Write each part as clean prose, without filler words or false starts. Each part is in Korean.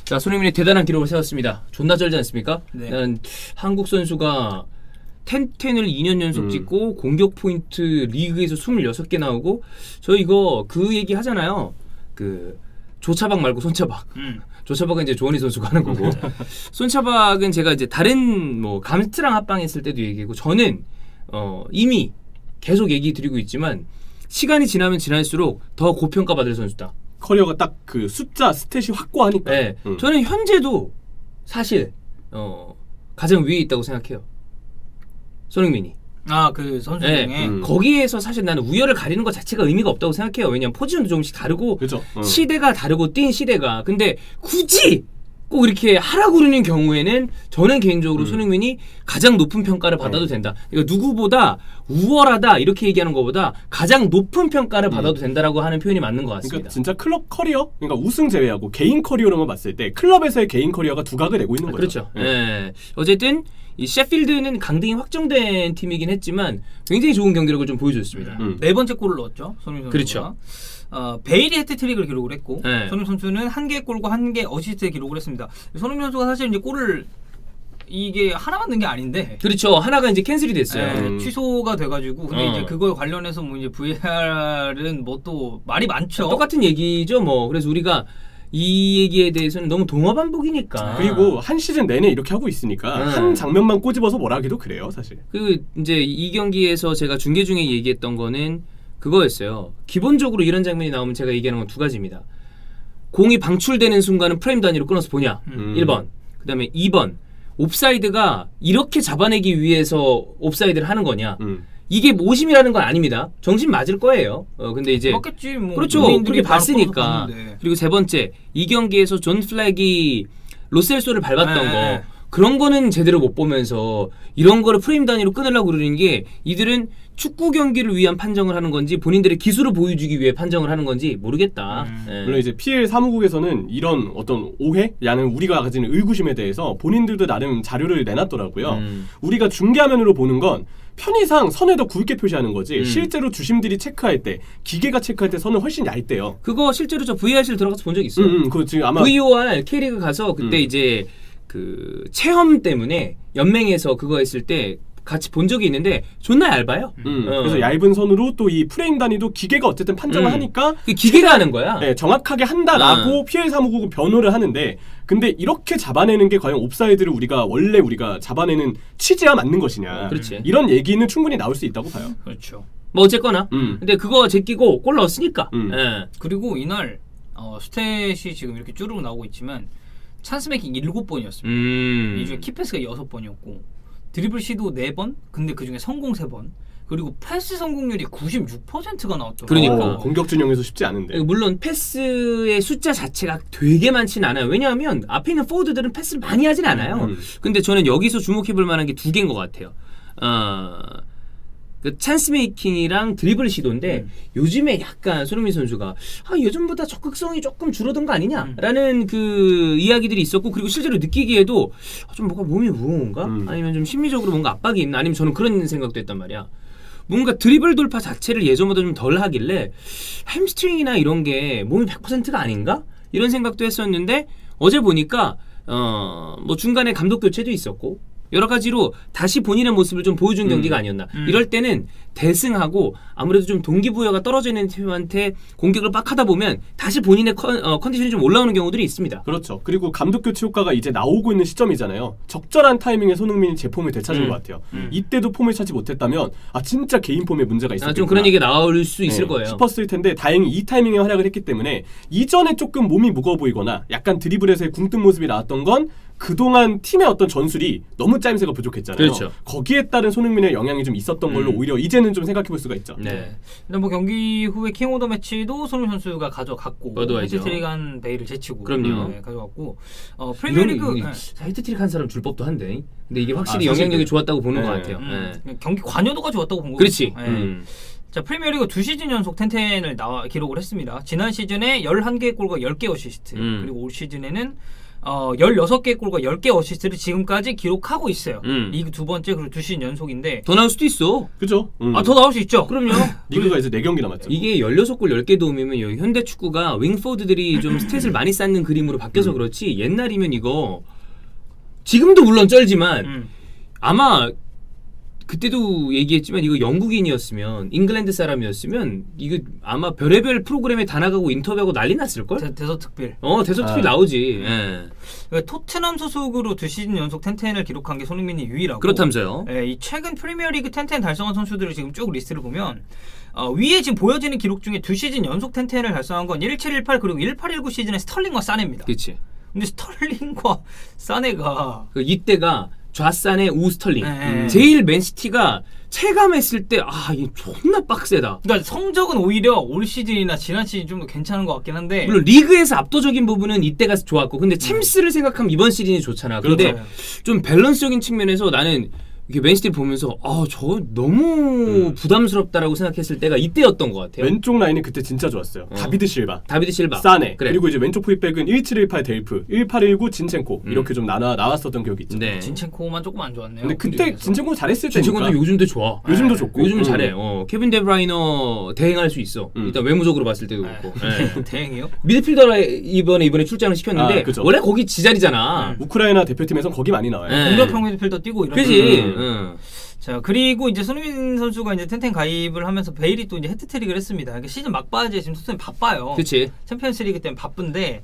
자, 손흥민이 대단한 기록을 세웠습니다. 존나 쩔지 않습니까? 네. 난 한국 선수가 10을 2년 연속 찍고 공격 포인트 리그에서 26개 나오고 저 이거 그 얘기 하잖아요. 그 조차박 말고 손차박. 조차박은 이제 조원희 선수가 하는 거고 손차박은 제가 이제 다른 뭐 감스트랑 합방했을 때도 얘기하고 저는 이미 계속 얘기 드리고 있지만 시간이 지나면 지날수록 더 고평가받을 선수다. 커리어가 딱 그 숫자 스탯이 확고하니까. 네, 저는 현재도 사실 가장 위에 있다고 생각해요. 손흥민이. 아, 그 선수 중에 거기에서 사실 나는 우열을 가리는 것 자체가 의미가 없다고 생각해요. 왜냐면 포지션도 조금씩 다르고 그렇죠. 시대가 다르고 뛴 시대가. 근데 굳이 꼭 이렇게 하라고 그러는 경우에는 저는 개인적으로 손흥민이 가장 높은 평가를 받아도 된다. 그러니까 누구보다 우월하다 이렇게 얘기하는 것보다 가장 높은 평가를 받아도 된다라고 하는 표현이 맞는 것 같습니다. 그러니까 진짜 클럽 커리어, 그러니까 우승 제외하고 개인 커리어로만 봤을 때 클럽에서의 개인 커리어가 두각을 내고 있는 거죠. 그렇죠. 예. 어쨌든 이 셰필드는 강등이 확정된 팀이긴 했지만 굉장히 좋은 경기력을 좀 보여줬습니다. 네 번째 골을 넣었죠. 손흥민 선수가. 그렇죠. 베일이 해트트릭을 기록을 했고 네. 손흥민 선수는 1개 골과 1개 어시스트 기록을 했습니다. 손흥민 선수가 사실 이제 골을 이게 하나만 넣은 게 아닌데 그렇죠. 하나가 이제 캔슬이 됐어요. 네, 취소가 돼가지고 근데 이제 그거에 관련해서 뭐 이제 VAR은 뭐 또 말이 많죠. 똑같은 얘기죠. 뭐 그래서 우리가 이 얘기에 대해서는 너무 동화반복이니까. 그리고 한 시즌 내내 이렇게 하고 있으니까 한 장면만 꼬집어서 뭐라 하기도 그래요, 사실. 그 이제 이 경기에서 제가 중계 중에 얘기했던 거는 그거였어요. 기본적으로 이런 장면이 나오면 제가 얘기하는 건 두 가지입니다. 공이 방출되는 순간은 프레임 단위로 끊어서 보냐. 1번. 그 다음에 2번. 옵사이드가 이렇게 잡아내기 위해서 옵사이드를 하는 거냐. 이게 오심이라는 건 아닙니다. 정신 맞을 거예요. 근데 이제 맞겠지. 뭐 그렇죠. 그렇게 봤으니까. 그리고 세 번째, 이 경기에서 존 플렉이 로셀소를 밟았던 거 그런 거는 제대로 못 보면서 이런 거를 프레임 단위로 끊으려고 그러는 게 이들은 축구 경기를 위한 판정을 하는 건지 본인들의 기술을 보여주기 위해 판정을 하는 건지 모르겠다. 물론 이제 PL 사무국에서는 이런 어떤 오해, 야는 우리가 가지는 의구심에 대해서 본인들도 나름 자료를 내놨더라고요. 우리가 중계화면으로 보는 건 편의상 선을 더 굵게 표시하는 거지 실제로 주심들이 체크할 때 기계가 체크할 때 선은 훨씬 얇대요. 그거 실제로 저 VR실 들어가서 본 적 있어요. 그거 지금 아마 VOR K리그 가서 그때 이제 그 체험 때문에 연맹에서 그거 했을 때 같이 본 적이 있는데 존나 얇아요. 그래서 얇은 선으로 또 이 프레임 단위도 기계가 어쨌든 판정을 하니까 그 기계가 하는 거야. 네, 정확하게 한다라고 PL 사무국은 변호를 하는데 근데 이렇게 잡아내는 게 과연 옵사이드를 우리가 잡아내는 취지와 맞는 것이냐. 그렇지. 이런 얘기는 충분히 나올 수 있다고 봐요. 그렇죠. 뭐 어쨌거나 근데 그거 제끼고 골 넣었으니까. 그리고 이날 스탯이 지금 이렇게 쭈르륵 나오고 있지만 찬스 메이킹 7번이었습니다. 이 중에 키패스가 6번이었고 드리블 시도 4번, 근데 그 중에 성공 3번, 그리고 패스 성공률이 96%가 나왔더라고요. 그러니까. 공격 진영에서 쉽지 않은데. 물론 패스의 숫자 자체가 되게 많지는 않아요. 왜냐하면 앞에 있는 포워드들은 패스를 많이 하진 않아요. 근데 저는 여기서 주목해볼 만한 게 두 개인 것 같아요. 그 찬스 메이킹이랑 드리블 시도인데 요즘에 약간 손흥민 선수가 예전보다 적극성이 조금 줄어든 거 아니냐라는 그 이야기들이 있었고 그리고 실제로 느끼기에도 좀 뭔가 몸이 무거운가? 아니면 좀 심리적으로 뭔가 압박이 있나? 아니면 저는 그런 생각도 했단 말이야. 뭔가 드리블 돌파 자체를 예전보다 좀 덜 하길래 햄스트링이나 이런 게 몸이 100%가 아닌가? 이런 생각도 했었는데 어제 보니까 뭐 중간에 감독 교체도 있었고 여러 가지로 다시 본인의 모습을 좀 보여준 경기가 아니었나. 이럴 때는 대승하고 아무래도 좀 동기부여가 떨어져 있는 팀한테 공격을 빡 하다 보면 다시 본인의 컨디션이 좀 올라오는 경우들이 있습니다. 그렇죠. 그리고 감독 교체 효과가 이제 나오고 있는 시점이잖아요. 적절한 타이밍에 손흥민이 제 폼을 되찾은 것 같아요. 이때도 폼을 찾지 못했다면 진짜 개인 폼에 문제가 있었겠구나. 좀 그런 얘기가 나올 수 있을 거예요. 싶었을 텐데 다행히 이 타이밍에 활약을 했기 때문에 이전에 조금 몸이 무거워 보이거나 약간 드리블에서의 궁뜬 모습이 나왔던 건 그동안 팀의 어떤 전술이 너무 짜임새가 부족했잖아요. 그렇죠. 거기에 따른 손흥민의 영향이 좀 있었던 걸로 오히려 이제는 좀 생각해 볼 수가 있죠. 네. 근데 뭐 경기 후에 킹 오브 더 매치도 손흥민 선수가 가져갔고 헤트트릭한 베일을 제치고 그럼요. 가져갔고 프리미어리그 헤트트릭 한 사람 줄 법도 한데 근데 이게 확실히 영향력이 좋았다고 보는 것 같아요. 경기 관여도가 좋았다고 본 거죠. 그렇지. 자, 프리미어리그 2시즌 연속 10을 기록을 했습니다. 지난 시즌에 11개 골과 10개 어시스트 그리고 올 시즌에는 16개 골과 10개 어시스트를 지금까지 기록하고 있어요. 음. 리그 두 번째 그리고 2시즌 연속인데 더 나올 수도 있어. 그죠? 더 나올 수 있죠. 그럼요. 리그가 이제 4경기 남았죠. 이게 16골 10개 도움이면 여기 현대 축구가 윙포드들이 좀 스탯을 많이 쌓는 그림으로 바뀌어서 그렇지 옛날이면 이거 지금도 물론 쩔지만 아마 그때도 얘기했지만 이거 영국인이었으면 잉글랜드 사람이었으면 이거 아마 별의별 프로그램에 다 나가고 인터뷰하고 난리 났을걸? 대서특필. 대서특필 나오지. 예. 그러니까 토트넘 소속으로 2시즌 연속 10-10을 기록한 게 손흥민이 유일하고 그렇다면서요. 예, 이 최근 프리미어리그 10-10 달성한 선수들을 지금 쭉 리스트를 보면 위에 지금 보여지는 기록 중에 2시즌 연속 10-10을 달성한 건 17-18 그리고 18-19 시즌의 스털링과 사네입니다. 그렇지. 근데 스털링과 사네가 이때가 좌산의 우스털링. 네. 제일 맨시티가 체감했을 때 이게 존나 빡세다. 그러니까 성적은 오히려 올 시즌이나 지난 시즌 좀 더 괜찮은 것 같긴 한데 물론 리그에서 압도적인 부분은 이때가 좋았고 근데 챔스를 생각하면 이번 시즌이 좋잖아. 근데 그렇죠. 좀 밸런스적인 측면에서 나는 이렇게 맨시티를 보면서 저 너무 부담스럽다라고 생각했을 때가 이때였던 것 같아요. 왼쪽 라인이 그때 진짜 좋았어요. 다비드 실바, 다비드 실바, 사네, 그래. 그리고 이제 왼쪽 풀백은 1718 델프, 1819 진첸코 이렇게 좀 나왔었던 기억이 있죠. 네. 진첸코만 조금 안 좋았네요. 근데 그때 진첸코 잘했을 진첸코도 때니까. 요즘도 좋아. 요즘도 좋고. 요즘은 잘해. 케빈 데브라이너 대행할 수 있어. 일단 외모적으로 봤을 때도 네. 그렇고. 네. 대행이요? 미드필더라 이번에 출장을 시켰는데 그죠. 원래 거기 지자리잖아. 우크라이나 대표팀에선 거기 많이 나와요. 네. 공격형 미드필더 뛰고 이런. 그지. 자 그리고 이제 손흥민 선수가 이제 텐텐 가입을 하면서 베일이 또 이제 헤트트릭을 했습니다. 그러니까 시즌 막바지에 지금 토트넘이 바빠요. 그렇지. 챔피언스리그 때문에 바쁜데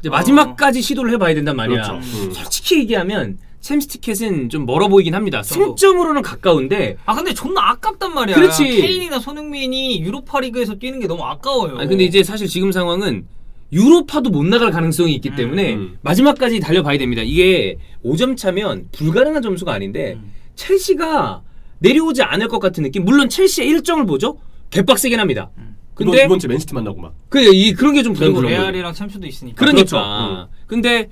이제 마지막까지 시도를 해봐야 된단 말이야. 그렇죠. 솔직히 얘기하면 챔스티켓은 좀 멀어 보이긴 합니다. 저도. 승점으로는 가까운데. 근데 존나 아깝단 말이야. 그렇지. 케인이나 손흥민이 유로파리그에서 뛰는 게 너무 아까워요. 근데 이제 사실 지금 상황은 유로파도 못 나갈 가능성이 있기 때문에 마지막까지 달려봐야 됩니다. 이게 5점 차면 불가능한 점수가 아닌데 첼시가 내려오지 않을 것 같은 느낌. 물론 첼시의 일정을 보죠. 개빡세긴 합니다. 근데 이번 주 맨시티 만나고 막. 그런 게 좀 그리고 부담스러워. 레알이랑 챔스도 있으니까. 그러니까. 근데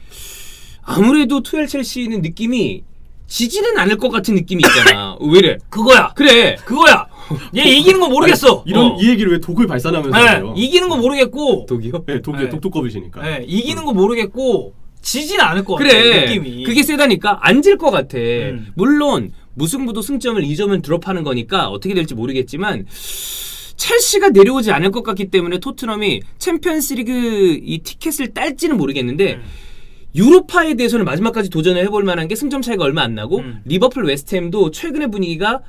아무래도 투엘 첼시는 느낌이 지지는 않을 것 같은 느낌이 있잖아. 왜 이래? 그거야. 그래. 그거야. 얘 이기는 거 모르겠어. 이 얘기를 왜 독을 발산하면서 네, 해요? 이기는 거 모르겠고. 독이요? 네, 독이 네. 독도껍이시니까. 네, 이기는 거 모르겠고 지지는 않을 것 같아. 그래. 느낌이. 그게 세다니까 안 질 것 같아. 물론 무승부도 승점을 2점을 드롭하는 거니까 어떻게 될지 모르겠지만 첼시가 내려오지 않을 것 같기 때문에 토트넘이 챔피언스리그 이 티켓을 딸지는 모르겠는데 유로파에 대해서는 마지막까지 도전을 해볼 만한 게 승점 차이가 얼마 안 나고 리버풀 웨스트햄도 최근의 분위기가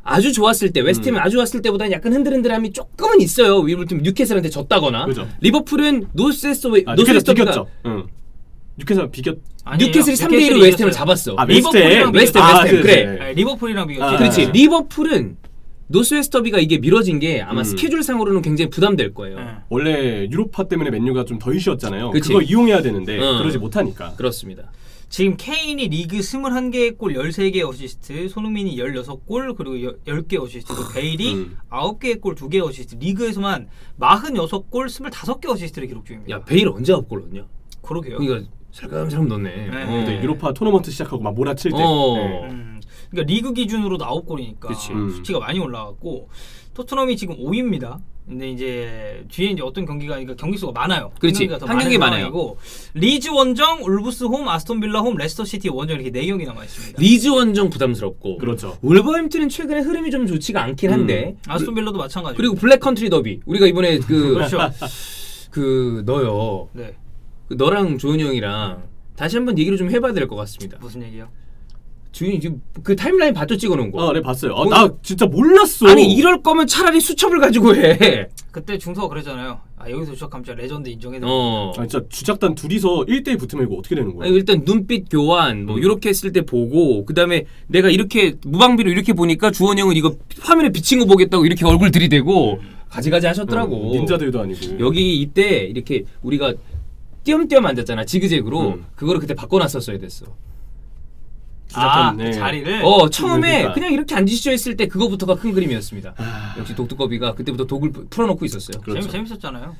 아주 좋았을 때 웨스트햄은 아주 좋았을 때보다는 약간 흔들흔들함이 조금은 있어요. 리버풀 뉴캐슬한테 졌다거나. 그죠. 리버풀은 노스웨스터비가 뉴캐슬 비겼. 뉴캐슬이 3대1로 웨스트햄을 잡았어. 리버풀이랑 웨스트햄. 그래. 네, 리버풀이랑 비교. 그렇지. 리버풀은 노스웨스터비가 이게 미뤄진 게 아마 스케줄상으로는 굉장히 부담될 거예요. 원래 유로파 때문에 맨유가 좀 덜 쉬었잖아요. 그치. 그거 이용해야 되는데 그러지 못하니까. 그렇습니다. 지금 케인이 리그 21개의 골 13개 어시스트, 손흥민이 16골 그리고 10개 어시스트, 그리고 베일이 9개의 골 2개 어시스트, 리그에서만 46골 25개 어시스트를 기록 중입니다. 야 베일 언제 9골 넣었냐? 그러게요. 그러니까 살감살감 넣네. 근데 유로파 토너먼트 시작하고 막 몰아칠 때. 그러니까 리그 기준으로도 9골이니까 그치. 수치가 많이 올라갔고 토트넘이 지금 5위입니다. 근데 이제 뒤에 이제 어떤 경기가 그러니까 경기 수가 많아요. 그렇지. 더 한 경기 많은 많아요. 상황이고, 리즈 원정, 울브스 홈, 아스톤 빌라 홈, 레스터 시티 원정 이렇게 4경기 남아 있습니다. 리즈 원정 부담스럽고. 그렇죠. 울버햄튼은 최근에 흐름이 좀 좋지가 않긴 한데. 아스톤 빌라도 마찬가지고. 그리고 블랙 컨트리 더비. 우리가 이번에 그렇죠. 너요. 네. 너랑 조은이 형이랑 다시 한번 얘기를 좀 해봐야 될 것 같습니다. 무슨 얘기요? 주인이 지금 그 타임라인 봤죠? 찍어놓은 거. 네 봤어요. 나 진짜 몰랐어. 아니 이럴 거면 차라리 수첩을 가지고 해. 그때 중서가 그랬잖아요. 여기서 주작하면 진짜 레전드 인정해야 된다. 진짜 주작단 둘이서 1대1 붙으면 이거 어떻게 되는 거야? 아니, 일단 눈빛 교환 뭐 이렇게 했을 때 보고 그다음에 내가 이렇게 무방비로 이렇게 보니까 주원 형은 이거 화면에 비친 거 보겠다고 이렇게 얼굴 들이대고 가지가지 하셨더라고. 닌자들도 아니고. 여기 이때 이렇게 우리가 띄엄띄엄 앉았잖아 지그재그로. 그거를 그때 바꿔놨었어야 됐어. 네. 그 자리를? 처음에 그러니까. 그냥 이렇게 앉으시죠 했을 때 그거부터가 큰 그림이었습니다. 역시 독두꺼비가 그때부터 독을 풀어놓고 있었어요. 그렇죠. 재밌었잖아요.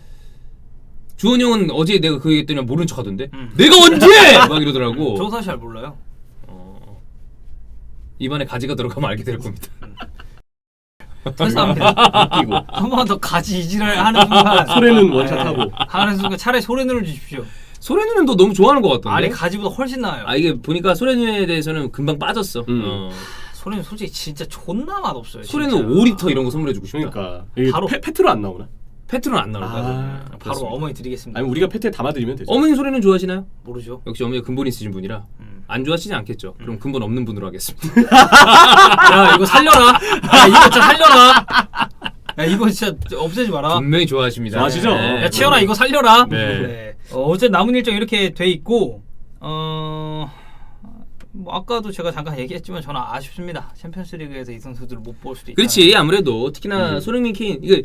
주원 형은 어제 내가 그 얘기했더니 모른 척 하던데 내가 언제 막 이러더라고. 저 사실 잘 몰라요. 이번에 가지가 들어가면 알게 될 겁니다. 퇴사합니다. 웃기고. 한 번 더 가지 이지랄 하는 순간 소래는 원샷하고. 하는 순간 차라리 소래를 주십시오. 소래누는 너 너무 좋아하는 것 같던데. 아니 가지보다 훨씬 나아요. 아 이게 보니까 소래누에 대해서는 금방 빠졌어. 소래는 솔직히 진짜 존나 맛없어요. 소래누 진짜. 5리터 이런 거 선물해주고 싶다. 그러니까 이게 바로- 페트로 안 나오나? 페트로는 안 나올 거야. 아, 바로 그렇습니다. 어머니 드리겠습니다. 아니 우리가 페트에 담아드리면 되죠. 어머니 소래는 좋아하시나요? 모르죠. 역시 어머니가 근본 있으신 분이라 안 좋아하시지 않겠죠. 그럼 근본 없는 분으로 하겠습니다. 야 이거 살려라. 야 이거 진짜 살려라. 야 이거 진짜 없애지 마라. 분명히 좋아하십니다. 좋아하시죠? 야 치열아 이거 살려라. 네. 어쨌든 남은 일정 이렇게 돼 있고 뭐 아까도 제가 잠깐 얘기했지만 저는 아쉽습니다. 챔피언스리그에서 이 선수들을 못 볼 수도 있다. 그렇지. 아무래도 특히나 손흥민, 케인 이거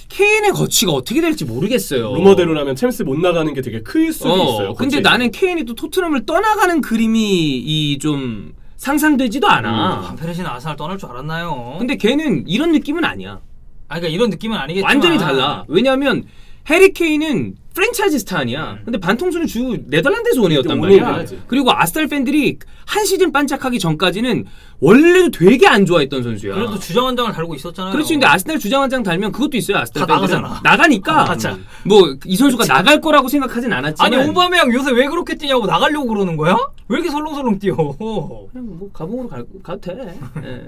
케인의 거취가 어떻게 될지 모르겠어요. 루머대로라면 챔스 못 나가는 게 되게 클 수도 있어요. 근데 거치. 나는 케인이 또 토트넘을 떠나가는 그림이 이 좀 상상되지도 않아. 반페르시는 아스날 떠날 줄 알았나요? 근데 걔는 이런 느낌은 아니야. 그러니까 이런 느낌은 아니겠지만 완전히 달라. 왜냐하면 해리 케인은 프랜차이즈 스타니야. 근데 반통수는 주 네덜란드에서 원해였단 근데 말이야. 원해야지. 그리고 아스날 팬들이 한 시즌 반짝하기 전까지는 원래도 되게 안 좋아했던 선수야. 그래도 주장 한 장을 달고 있었잖아요. 그렇지. 근데 아스날 주장 한 장 달면 그것도 있어요. 아스날 다 팬들은. 나가잖아. 나가니까. 맞아. 뭐 이 선수가 나갈 거라고 생각하진 않았지만. 아니 오바메양 요새 왜 그렇게 뛰냐고 나가려고 그러는 거야? 왜 이렇게 설렁설렁 뛰어? 그냥 뭐 가봉으로 가도 돼. 예.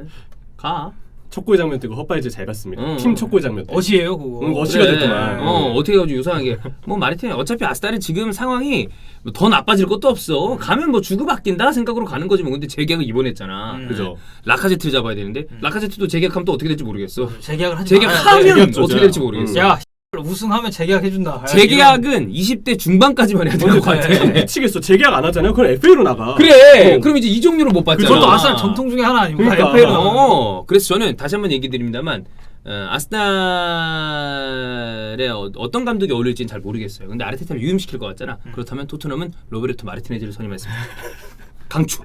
가. 첫 골 장면 때고 헛발질 잘 봤습니다. 응. 팀 첫 골 장면 때. 어시예요 그거. 어시가 됐더만. 어떻게 해가지고 유사하게 뭐 마르티네 어차피 아스날은 지금 상황이 더 나빠질 것도 없어. 가면 뭐 주고받긴다 생각으로 가는 거지 뭐. 근데 재계약을 이번에 했잖아. 그죠. 라카제트를 잡아야 되는데 라카제트도 재계약하면 또 어떻게 될지 모르겠어. 재계약을 하지 재계약하면 말아야 돼. 재계약조죠. 어떻게 될지 모르겠어. 야 우승하면 재계약해준다. 재계약은 20대 중반까지만 해야 될 것 같아. 미치겠어. 재계약 안 하잖아요. 그럼 FA로 나가. 그래. 어. 그럼 이제 이적료를 못 받잖아. 그것도 아스날 전통 중에 하나 아닙니까? 그러니까. FA로. 그래서 저는 다시 한번 얘기 드립니다만 아스날에 어떤 감독이 어울릴지는 잘 모르겠어요. 근데 아르테타를 유임시킬 것 같잖아. 그렇다면 토트넘은 로베르토 마르티네즈를 선임했습니다. 강추.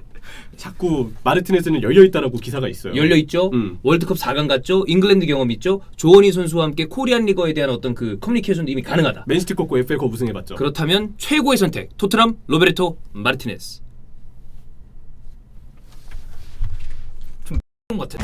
자꾸 마르티네즈는 열려 있다라고 기사가 있어요. 열려 있죠. 월드컵 4강 갔죠. 잉글랜드 경험 있죠. 조원희 선수와 함께 코리안 리거에 대한 어떤 그 커뮤니케이션도 이미 가능하다. 맨시티 꺾고 FA컵 우승해봤죠. 그렇다면 최고의 선택 토트넘 로베르토 마르티네즈. 같아.